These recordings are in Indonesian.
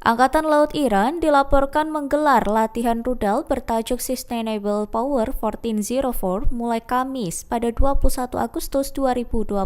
Angkatan Laut Iran dilaporkan menggelar latihan rudal bertajuk Sustainable Power 1404 mulai Kamis pada 21 Agustus 2025.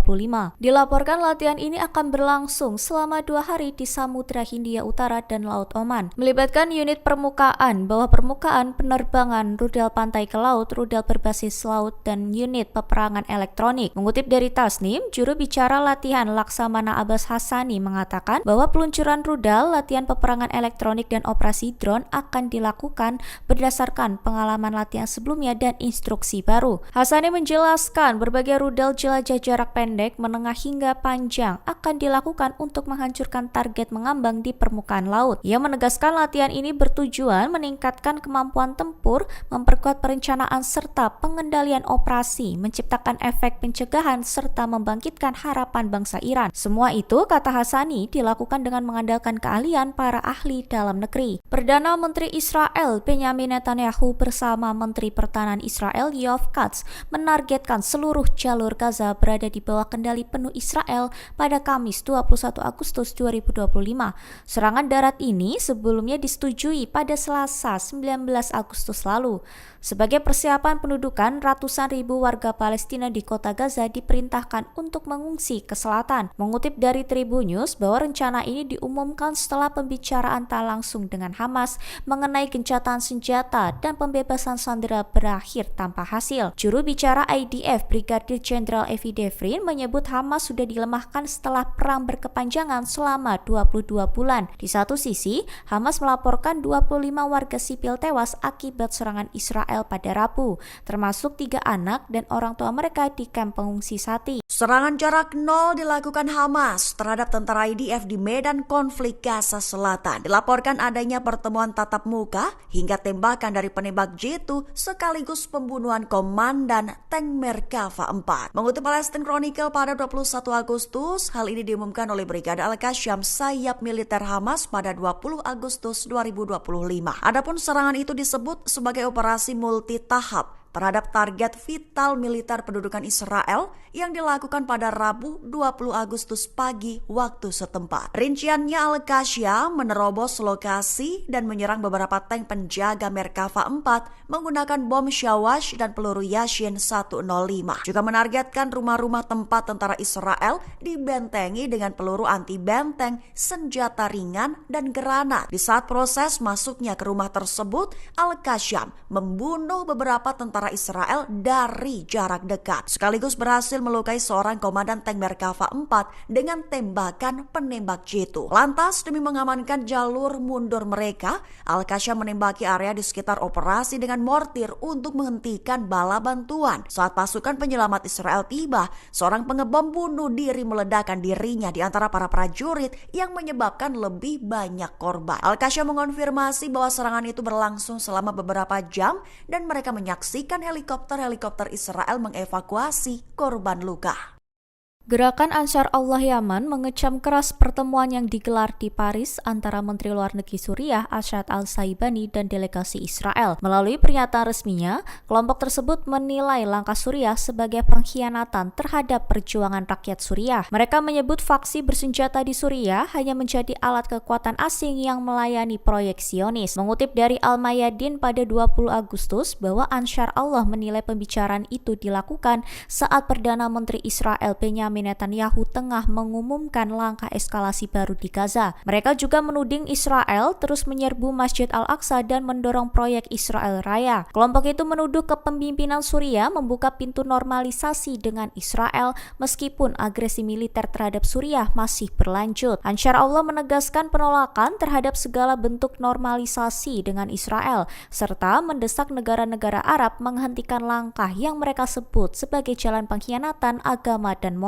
Dilaporkan latihan ini akan berlangsung selama 2 hari di Samudra Hindia Utara dan Laut Oman, melibatkan unit permukaan, bawah permukaan, penerbangan, rudal pantai ke laut, rudal berbasis laut, dan unit peperangan elektronik. Mengutip dari Tasnim, juru bicara latihan Laksamana Abbas Hassani mengatakan bahwa peluncuran rudal, latihan peperangan elektronik dan operasi drone akan dilakukan berdasarkan pengalaman latihan sebelumnya dan instruksi baru. Hassani menjelaskan berbagai rudal jelajah jarak pendek, menengah hingga panjang akan dilakukan untuk menghancurkan target mengambang di permukaan laut. Ia menegaskan latihan ini bertujuan meningkatkan kemampuan tempur, memperkuat perencanaan serta pengendalian operasi, menciptakan efek pencegahan serta membangkitkan harapan bangsa Iran. Semua itu, kata Hassani, dilakukan dengan mengandalkan keahlian para ahli dalam negeri. Perdana Menteri Israel Benyamin Netanyahu bersama Menteri Pertahanan Israel Yoav Katz menargetkan seluruh jalur Gaza berada di bawah kendali penuh Israel pada Kamis 21 Agustus 2025. Serangan darat ini sebelumnya disetujui pada Selasa 19 Agustus lalu. Sebagai persiapan pendudukan, ratusan ribu warga Palestina di kota Gaza diperintahkan untuk mengungsi ke selatan. Mengutip dari Tribun News bahwa rencana ini diumumkan setelah pembicaraan tak langsung dengan Hamas mengenai gencatan senjata dan pembebasan sandera berakhir tanpa hasil. Juru bicara IDF Brigadir Jenderal Evi Devrin menyebut Hamas sudah dilemahkan setelah perang berkepanjangan selama 22 bulan. Di satu sisi, Hamas melaporkan 25 warga sipil tewas akibat serangan Israel pada Rabu, termasuk 3 anak dan orang tua mereka di kamp pengungsi Sati. Serangan jarak nol dilakukan Hamas terhadap tentara IDF di medan konflik Gaza Selatan. Dilaporkan adanya pertemuan tatap muka hingga tembakan dari penembak jitu sekaligus pembunuhan komandan tank Merkava 4. Mengutip Palestine Chronicle pada 21 Agustus, hal ini diumumkan oleh Brigade Al-Qassam sayap militer Hamas pada 20 Agustus 2025. Adapun serangan itu disebut sebagai operasi multi tahap terhadap target vital militer pendudukan Israel yang dilakukan pada Rabu 20 Agustus pagi waktu setempat. Rinciannya, Al-Qassam menerobos lokasi dan menyerang beberapa tank penjaga Merkava 4 menggunakan bom Shawash dan peluru Yashin 105. Juga menargetkan rumah-rumah tempat tentara Israel dibentengi dengan peluru anti-benteng, senjata ringan, dan granat. Di saat proses masuknya ke rumah tersebut, Al-Qassam membunuh beberapa tentara Israel dari jarak dekat, sekaligus berhasil melukai seorang komandan tank Merkava 4 dengan tembakan penembak jitu. Lantas, demi mengamankan jalur mundur mereka, Al-Qassam menembaki area di sekitar operasi dengan mortir untuk menghentikan bala bantuan. Saat pasukan penyelamat Israel tiba, seorang pengebom bunuh diri meledakkan dirinya di antara para prajurit yang menyebabkan lebih banyak korban. Al-Qassam mengonfirmasi bahwa serangan itu berlangsung selama beberapa jam dan mereka menyaksikan helikopter Israel mengevakuasi korban luka. Gerakan Ansar Allah Yaman mengecam keras pertemuan yang digelar di Paris antara Menteri Luar Negeri Suriah Ashad al-Saibani dan delegasi Israel. Melalui pernyataan resminya, kelompok tersebut menilai langkah Suriah sebagai pengkhianatan terhadap perjuangan rakyat Suriah. Mereka menyebut faksi bersenjata di Suriah hanya menjadi alat kekuatan asing yang melayani proyek Zionis. Mengutip dari Al-Mayadin pada 20 Agustus bahwa Ansar Allah menilai pembicaraan itu dilakukan saat Perdana Menteri Israel Benyamin Netanyahu tengah mengumumkan langkah eskalasi baru di Gaza. Mereka juga menuding Israel terus menyerbu Masjid Al-Aqsa dan mendorong proyek Israel Raya. Kelompok itu menuduh kepemimpinan Suriah membuka pintu normalisasi dengan Israel meskipun agresi militer terhadap Suriah masih berlanjut. Ansar Allah menegaskan penolakan terhadap segala bentuk normalisasi dengan Israel serta mendesak negara-negara Arab menghentikan langkah yang mereka sebut sebagai jalan pengkhianatan agama dan moral.